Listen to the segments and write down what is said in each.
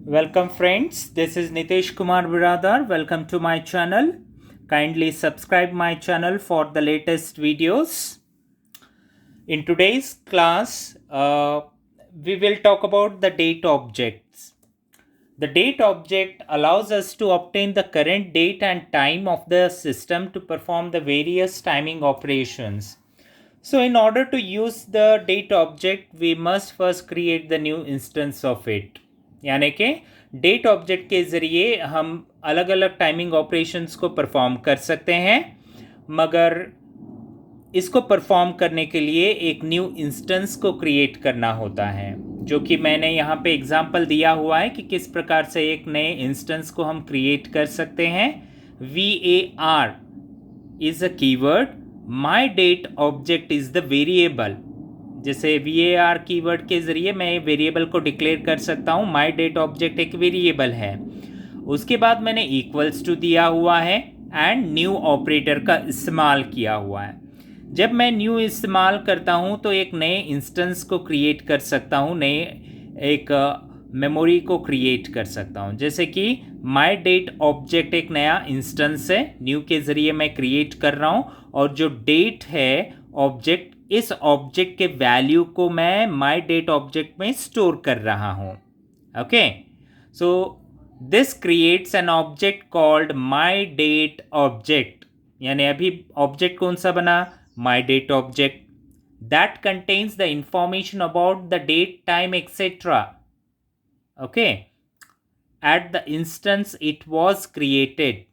Welcome friends, this is Nitesh Kumar Biradar. Welcome to my channel. Kindly subscribe my channel for the latest videos. In today's class, we will talk about the date objects. The date object allows us to obtain the current date and time of the system to perform the various timing operations. So in order to use the date object, we must first create the new instance of it. यानी कि date object के ज़रिए हम अलग अलग timing operations को perform कर सकते हैं, मगर इसको परफॉर्म करने के लिए एक न्यू इंस्टेंस को क्रिएट करना होता है, जो कि मैंने यहाँ पे एग्जांपल दिया हुआ है कि किस प्रकार से एक नए इंस्टेंस को हम क्रिएट कर सकते हैं. VAR is a keyword, my date object is the variable. जैसे VAR कीवर्ड के ज़रिए मैं वेरिएबल को डिक्लेयर कर सकता हूँ. माई डेट ऑब्जेक्ट एक वेरिएबल है. उसके बाद मैंने इक्वल्स टू दिया हुआ है एंड न्यू ऑपरेटर का इस्तेमाल किया हुआ है. जब मैं न्यू इस्तेमाल करता हूँ तो एक नए इंस्टेंस को क्रिएट कर सकता हूँ, नए एक मेमोरी को क्रिएट कर सकता हूँ. जैसे कि माई डेट ऑब्जेक्ट एक नया इंस्टेंस है, न्यू के ज़रिए मैं क्रिएट कर रहा हूँ, और जो डेट है ऑब्जेक्ट, इस ऑब्जेक्ट के वैल्यू को मैं माई डेट ऑब्जेक्ट में स्टोर कर रहा हूँ. Okay, so this creates an object called my date object. यानी अभी ऑब्जेक्ट कौन सा बना? My date object. That contains the information about the date, time etcetera. Okay, at the instance it was created.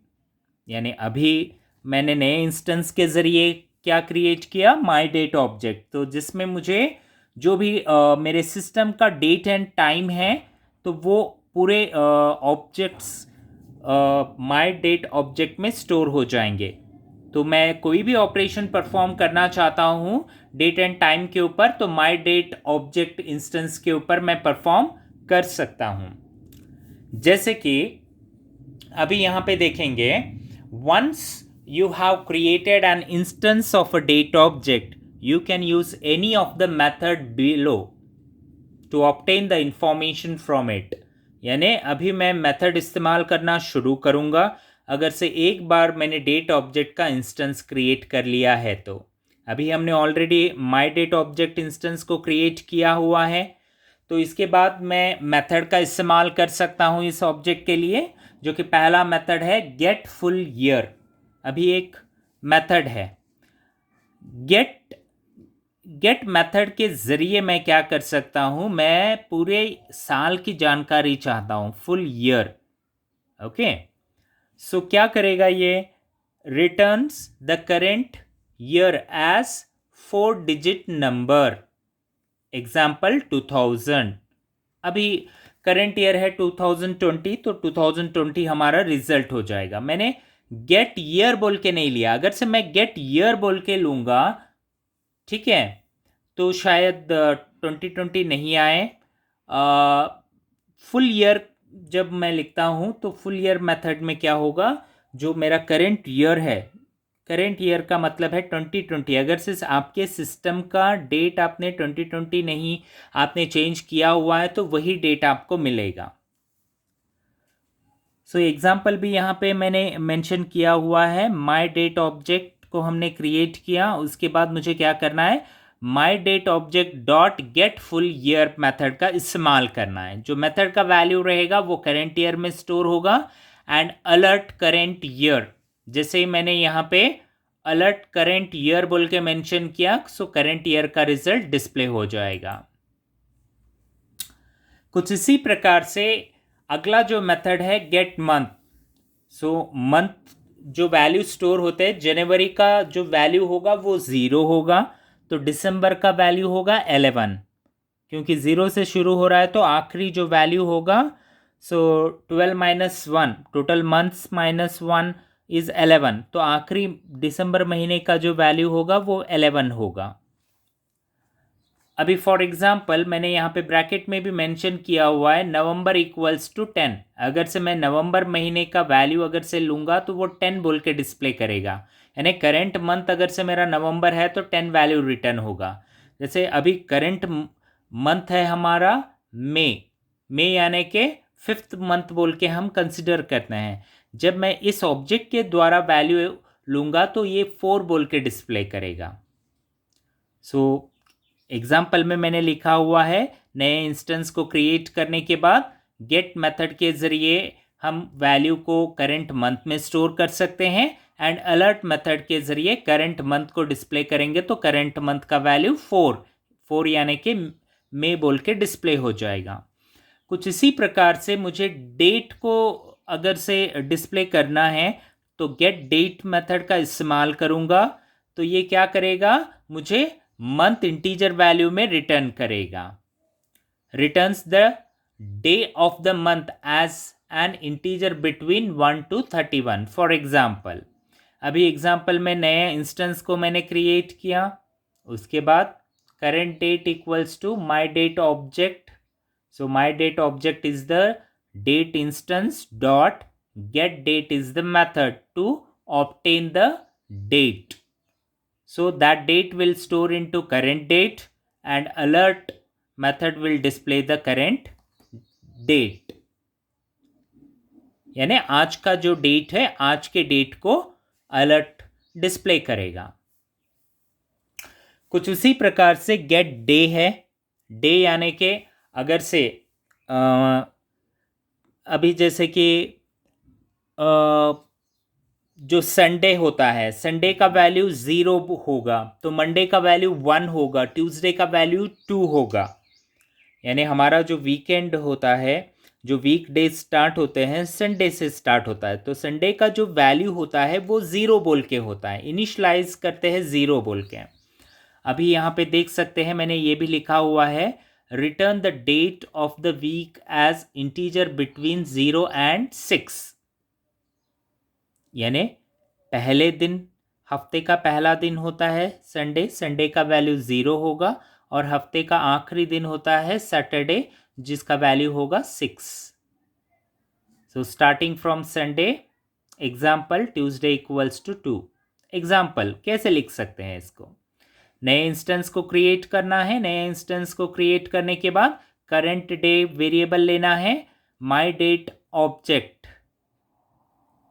यानी अभी मैंने नए इंस्टेंस के ज़रिए क्या क्रिएट किया? माई डेट ऑब्जेक्ट. तो जिसमें मुझे जो भी मेरे सिस्टम का डेट एंड टाइम है, तो वो पूरे ऑब्जेक्ट्स माई डेट ऑब्जेक्ट में स्टोर हो जाएंगे. तो मैं कोई भी ऑपरेशन परफॉर्म करना चाहता हूँ डेट एंड टाइम के ऊपर, तो माई डेट ऑब्जेक्ट इंस्टेंस के ऊपर मैं परफॉर्म कर सकता हूँ. जैसे कि अभी यहाँ पे देखेंगे, once you have created an instance of a date object, you can use any of the method below to obtain the information from it. यानी अभी मैं मेथड इस्तेमाल करना शुरू करूँगा अगर से एक बार मैंने डेट ऑब्जेक्ट का इंस्टेंस क्रिएट कर लिया है. तो अभी हमने already my date object instance को क्रिएट किया हुआ है, तो इसके बाद मैं मेथड का इस्तेमाल कर सकता हूँ इस ऑब्जेक्ट के लिए, जो कि पहला मेथड है गेट फुल ईयर. अभी एक मेथड है गेट मेथड के ज़रिए मैं क्या कर सकता हूँ? मैं पूरे साल की जानकारी चाहता हूँ, फुल ईयर. ओके, सो क्या करेगा ये? Returns the current year as 4 digit number. Example 2000. अभी करेंट ईयर है 2020, तो 2020 हमारा रिजल्ट हो जाएगा. मैंने गेट ईयर बोल के नहीं लिया. अगर से मैं गेट ईयर बोल के लूँगा, ठीक है, तो शायद 2020 नहीं आए. फुल ईयर जब मैं लिखता हूँ तो फुल ईयर मेथड में क्या होगा? जो मेरा करेंट ईयर है, करेंट ईयर का मतलब है 2020. अगर से आपके सिस्टम का डेट आपने 2020 नहीं, आपने चेंज किया हुआ है, तो वही डेट आपको मिलेगा. सो एग्जाम्पल भी यहाँ पे मैंने मेंशन किया हुआ है. माई डेट ऑब्जेक्ट को हमने क्रिएट किया, उसके बाद मुझे क्या करना है? My date object dot get full year method का इस्तेमाल करना है. जो मेथड का वैल्यू रहेगा वो करेंट ईयर में स्टोर होगा. एंड अलर्ट करेंट ईयर, जैसे ही मैंने यहाँ पे अलर्ट करेंट ईयर बोल के मेंशन किया, सो करेंट ईयर का रिजल्ट डिस्प्ले हो जाएगा. कुछ इसी प्रकार से अगला जो मेथड है गेट मंथ. सो मंथ जो वैल्यू स्टोर होते हैं, जनवरी का जो वैल्यू होगा वो 0 होगा, तो दिसंबर का वैल्यू होगा 11, क्योंकि 0 से शुरू हो रहा है. तो आखिरी जो वैल्यू होगा, सो 12 minus 1, total months minus 1 is 11, तो आखिरी दिसंबर महीने का जो वैल्यू होगा वो 11 होगा. अभी फॉर एग्जांपल मैंने यहाँ पे ब्रैकेट में भी मेंशन किया हुआ है नवंबर इक्वल्स टू 10. अगर से मैं नवंबर महीने का वैल्यू अगर से लूँगा तो वो 10 बोल के डिस्प्ले करेगा. यानी करेंट मंथ अगर से मेरा नवंबर है तो 10 वैल्यू रिटर्न होगा. जैसे अभी करेंट मंथ है हमारा मई यानी कि 5th मंथ बोल के हम कंसिडर करते हैं। जब मैं इस ऑब्जेक्ट के द्वारा वैल्यू लूँगा तो ये 4 बोल के डिस्प्ले करेगा। सो एग्जाम्पल में मैंने लिखा हुआ है, नए इंस्टेंस को क्रिएट करने के बाद गेट मेथड के ज़रिए हम वैल्यू को करंट मंथ में स्टोर कर सकते हैं एंड अलर्ट मेथड के ज़रिए करंट मंथ को डिस्प्ले करेंगे तो करंट मंथ का वैल्यू 4 यानी कि मई बोल के डिस्प्ले हो जाएगा। कुछ इसी प्रकार से मुझे डेट को अगर से डिस्प्ले करना है तो गेट डेट मेथड का इस्तेमाल करूँगा। तो ये क्या करेगा, मुझे मंथ इंटीजर वैल्यू में रिटर्न करेगा। Returns the day of the month as an integer between 1 to 31 for example. अभी एग्जाम्पल में नए इंस्टेंस को मैंने क्रिएट किया, उसके बाद current date equals to my date object. So my date object is the date instance dot get date is the method to obtain the date. So that date will store into current date and alert method will display the current date. यानी आज का जो date है, आज के date को alert display करेगा। कुछ उसी प्रकार से गेट डे है। डे यानी कि अगर से अभी जैसे कि जो संडे होता है, संडे का वैल्यू 0 होगा तो मंडे का वैल्यू 1 होगा, ट्यूसडे का वैल्यू 2 होगा। यानी हमारा जो वीकेंड होता है, जो वीक डे स्टार्ट होते हैं संडे से स्टार्ट होता है, तो संडे का जो वैल्यू होता है वो 0 बोल के होता है, इनिशलाइज करते हैं 0 बोल के। अभी यहाँ पे देख सकते हैं मैंने ये भी लिखा हुआ है, return the date of the week as integer between 0 and 6। यानी पहले दिन, हफ्ते का पहला दिन होता है संडे, संडे का वैल्यू 0 होगा, और हफ्ते का आखिरी दिन होता है सैटरडे जिसका वैल्यू होगा 6। So starting from Sunday, example Tuesday equals to 2। Example कैसे लिख सकते हैं इसको, नए इंस्टेंस को क्रिएट करना है। नए इंस्टेंस को क्रिएट करने के बाद करंट डे वेरिएबल लेना है, my date object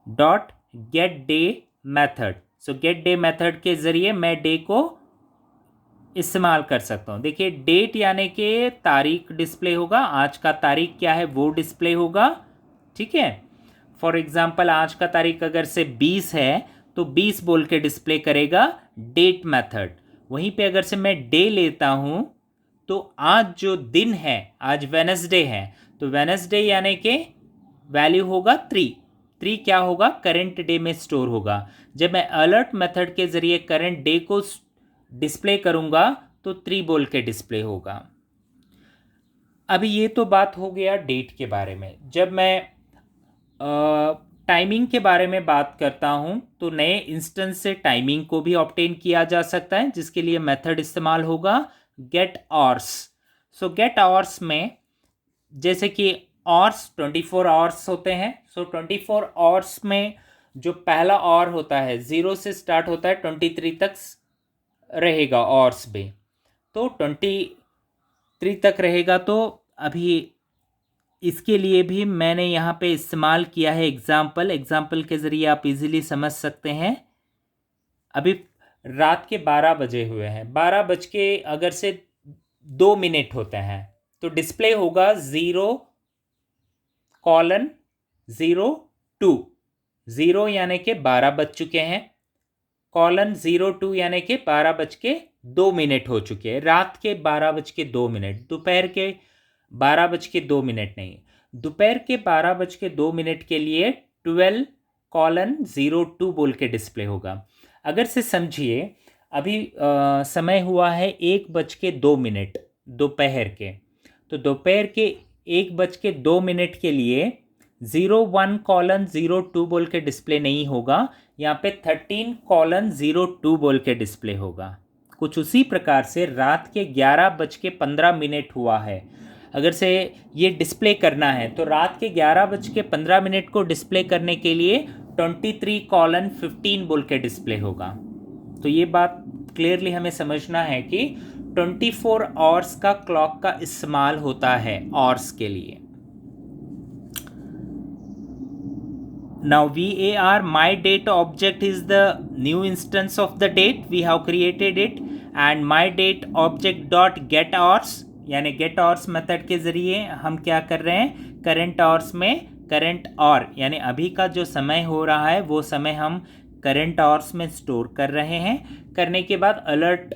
dot get day method. So get day method के ज़रिए मैं डे को इस्तेमाल कर सकता हूँ। देखिए डेट यानी कि तारीख डिस्प्ले होगा, आज का तारीख क्या है वो डिस्प्ले होगा, ठीक है। फॉर एग्जांपल आज का तारीख अगर से 20 है तो 20 बोल के डिस्प्ले करेगा डेट मेथड। वहीं पे अगर से मैं डे लेता हूँ तो आज जो दिन है, आज वेडनेसडे है, तो वेडनेसडे यानी कि वैल्यू होगा 3 क्या होगा, करंट डे में स्टोर होगा। जब मैं अलर्ट मेथड के ज़रिए करंट डे को डिस्प्ले करूँगा तो 3 बोल के डिस्प्ले होगा। अभी ये तो बात हो गया डेट के बारे में। जब मैं टाइमिंग के बारे में बात करता हूँ तो नए इंस्टेंस से टाइमिंग को भी ऑब्टेन किया जा सकता है, जिसके लिए मेथड इस्तेमाल होगा get hours. So get hours में जैसे कि आवर्स 24 आवर्स होते हैं। सो 24 आवर्स में जो पहला आवर होता है 0 से स्टार्ट होता है 23 तक रहेगा आवर्स में, तो 23 तक रहेगा। तो अभी इसके लिए भी मैंने यहाँ पे इस्तेमाल किया है एग्जाम्पल के ज़रिए आप इजीली समझ सकते हैं। अभी रात के 12 बजे हुए हैं, 12 बज के अगर से 2 मिनट होते हैं तो डिस्प्ले होगा 0:02। 0 यानी कि 12 बज चुके हैं, :02 यानी कि 12 बज के 2 मिनट हो चुके हैं। रात के 12 बज के 2 मिनट, दोपहर के 12 बज के 2 मिनट नहीं, दोपहर के 12 बज के 2 मिनट के लिए 12:02 बोल के डिस्प्ले होगा। अगर से समझिए अभी समय हुआ है 1 बज के 2 मिनट दोपहर के, तो दोपहर के 1 बज के 2 मिनट के लिए 01:02 बोल के डिस्प्ले नहीं होगा, यहाँ पे 13:02 बोल के डिस्प्ले होगा। कुछ उसी प्रकार से रात के 11 बज के 15 मिनट हुआ है, अगर से ये डिस्प्ले करना है तो रात के 11 बज के 15 मिनट को डिस्प्ले करने के लिए 23:15 बोल के डिस्प्ले होगा। तो ये बात क्लियरली हमें समझना है कि 24 आवर्स का क्लॉक का इस्तेमाल होता है आवर्स के लिए। now var my date object is the new instance of the date we have created it, and my date object dot get hours यानी get hours मेथड के ज़रिए हम क्या कर रहे हैं, current hours में current hour यानी अभी का जो समय हो रहा है वो समय हम current hours में स्टोर कर रहे हैं। करने के बाद alert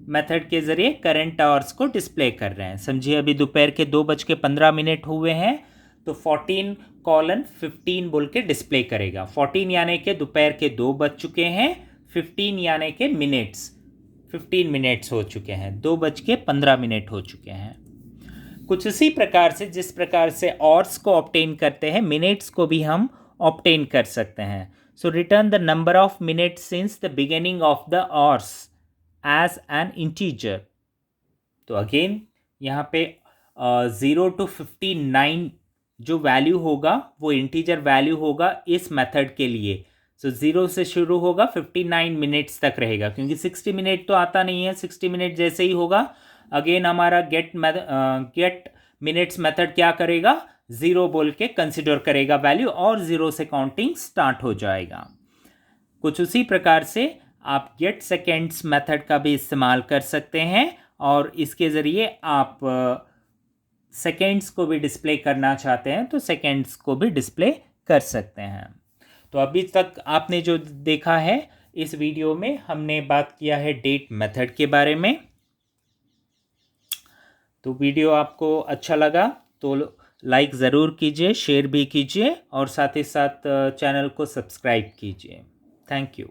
मेथड के ज़रिए करंट आवर्स को डिस्प्ले कर रहे हैं। समझिए अभी दोपहर के 2:15 हुए हैं तो 14:15 बोल के डिस्प्ले करेगा। 14 यानी कि दोपहर के 2 बज चुके हैं, 15 यानी कि मिनट्स, 15 मिनट्स हो चुके हैं, 2:15 हो चुके हैं। कुछ इसी प्रकार से जिस प्रकार से आवर्स को ऑब्टेन करते हैं, मिनट्स को भी हम ऑब्टेन कर सकते हैं। So return the number of minutes since the beginning of the hours as an integer. तो अगेन यहाँ पे 0 to 59 जो वैल्यू होगा वो इंटीजर वैल्यू होगा इस मेथड के लिए। सो 0 से शुरू होगा, 59 मिनट्स तक रहेगा, क्योंकि 60 मिनट तो आता नहीं है। 60 मिनट जैसे ही होगा अगेन हमारा गेट मिनट्स मेथड क्या करेगा, 0 बोल के कंसिडर करेगा वैल्यू और 0 से काउंटिंग स्टार्ट हो जाएगा। कुछ उसी प्रकार से आप गेट सेकेंड्स मेथड का भी इस्तेमाल कर सकते हैं और इसके ज़रिए आप सेकेंड्स को भी डिस्प्ले करना चाहते हैं तो सेकेंड्स को भी डिस्प्ले कर सकते हैं। तो अभी तक आपने जो देखा है इस वीडियो में हमने बात किया है डेट मेथड के बारे में। तो वीडियो आपको अच्छा लगा तो लाइक ज़रूर कीजिए, शेयर भी कीजिए और साथ ही साथ चैनल को सब्सक्राइब कीजिए। Thank you.